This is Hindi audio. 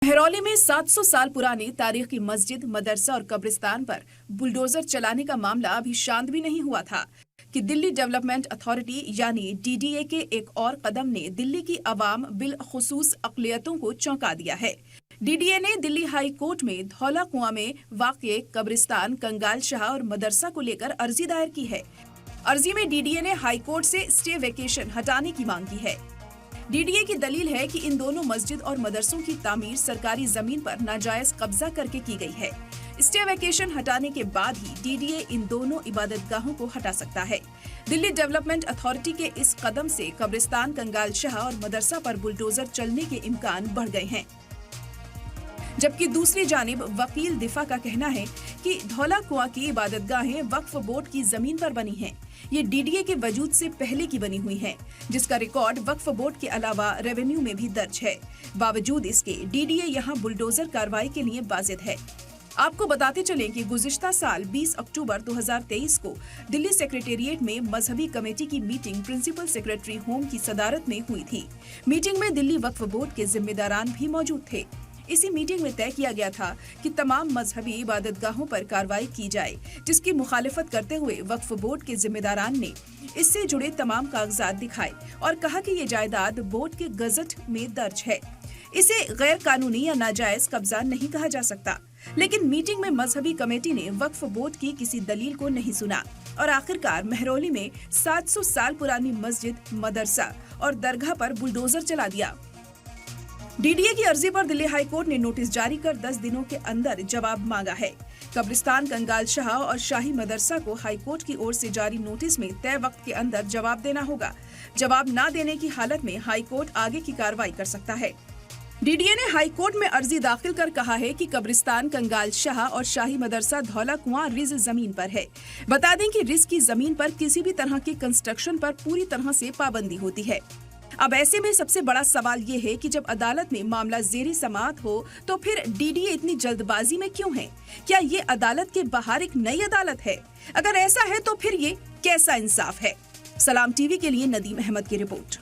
महरौली में 700 साल पुरानी तारीख की मस्जिद, मदरसा और कब्रिस्तान पर बुलडोजर चलाने का मामला अभी शांत भी नहीं हुआ था कि दिल्ली डेवलपमेंट अथॉरिटी यानी डीडीए के एक और कदम ने दिल्ली की आवाम बिलखुसूस अक़लियतों को चौंका दिया है। डीडीए ने दिल्ली हाई कोर्ट में धौला कुआं में वाक़ कब्रिस्तान, कंगाल शाह और मदरसा को लेकर अर्जी दायर की है। अर्जी में डीडीए ने हाई कोर्ट से स्टे वेकेशन हटाने की मांग की है। डीडीए की दलील है कि इन दोनों मस्जिद और मदरसों की तामीर सरकारी जमीन पर नाजायज कब्जा करके की गई है। स्टे वेकेशन हटाने के बाद ही डीडीए इन दोनों इबादतगाहों को हटा सकता है। दिल्ली डेवलपमेंट अथॉरिटी के इस कदम से कब्रिस्तान, कंगाल शाह और मदरसा पर बुलडोजर चलने के इम्कान बढ़ गए हैं। जबकि दूसरी जानिब वकील दिफा का कहना है कि धौला कुआं की इबादतगाहें वक्फ बोर्ड की जमीन पर बनी हैं। ये डीडीए के वजूद से पहले की बनी हुई हैं, जिसका रिकॉर्ड वक्फ बोर्ड के अलावा रेवेन्यू में भी दर्ज है। बावजूद इसके डीडीए यहाँ बुलडोजर कार्रवाई के लिए बाजिद है। आपको बताते चलें कि गुज़िश्ता साल 20 अक्टूबर 2023 को दिल्ली सेक्रेटेरिएट में मजहबी कमेटी की मीटिंग प्रिंसिपल सेक्रेटरी होम की सदारत में हुई थी। मीटिंग में दिल्ली वक्फ बोर्ड के जिम्मेदारान भी मौजूद थे। इसी मीटिंग में तय किया गया था कि तमाम मजहबी इबादतगाहों पर कार्रवाई की जाए, जिसकी मुखालिफत करते हुए वक्फ बोर्ड के जिम्मेदारान ने इससे जुड़े तमाम कागजात दिखाए और कहा कि ये जायदाद बोर्ड के गजट में दर्ज है। इसे गैर कानूनी या नाजायज कब्जा नहीं कहा जा सकता। लेकिन मीटिंग में मजहबी कमेटी ने वक्फ बोर्ड की किसी दलील को नहीं सुना और आखिरकार महरौली में 700 साल पुरानी मस्जिद, मदरसा और दरगाह पर बुलडोजर चला दिया। डीडीए की अर्जी पर दिल्ली हाई कोर्ट ने नोटिस जारी कर 10 दिनों के अंदर जवाब मांगा है। कब्रिस्तान, कंगाल शाह और शाही मदरसा को हाई कोर्ट की ओर से जारी नोटिस में तय वक्त के अंदर जवाब देना होगा। जवाब न देने की हालत में हाई कोर्ट आगे की कार्रवाई कर सकता है। डीडीए ने हाई कोर्ट में अर्जी दाखिल कर कहा है कि कब्रिस्तान, कंगाल शाह और शाही मदरसा धौला कुआं रिज जमीन पर है। बता दें कि रिज की जमीन पर किसी भी तरह के कंस्ट्रक्शन पर पूरी तरह से पाबंदी होती है। अब ऐसे में सबसे बड़ा सवाल ये है कि जब अदालत में मामला ज़ेरे समाअत हो तो फिर डीडीए इतनी जल्दबाजी में क्यों है? क्या ये अदालत के बाहर एक नई अदालत है? अगर ऐसा है तो फिर ये कैसा इंसाफ है? सलाम टीवी के लिए नदीम अहमद की रिपोर्ट।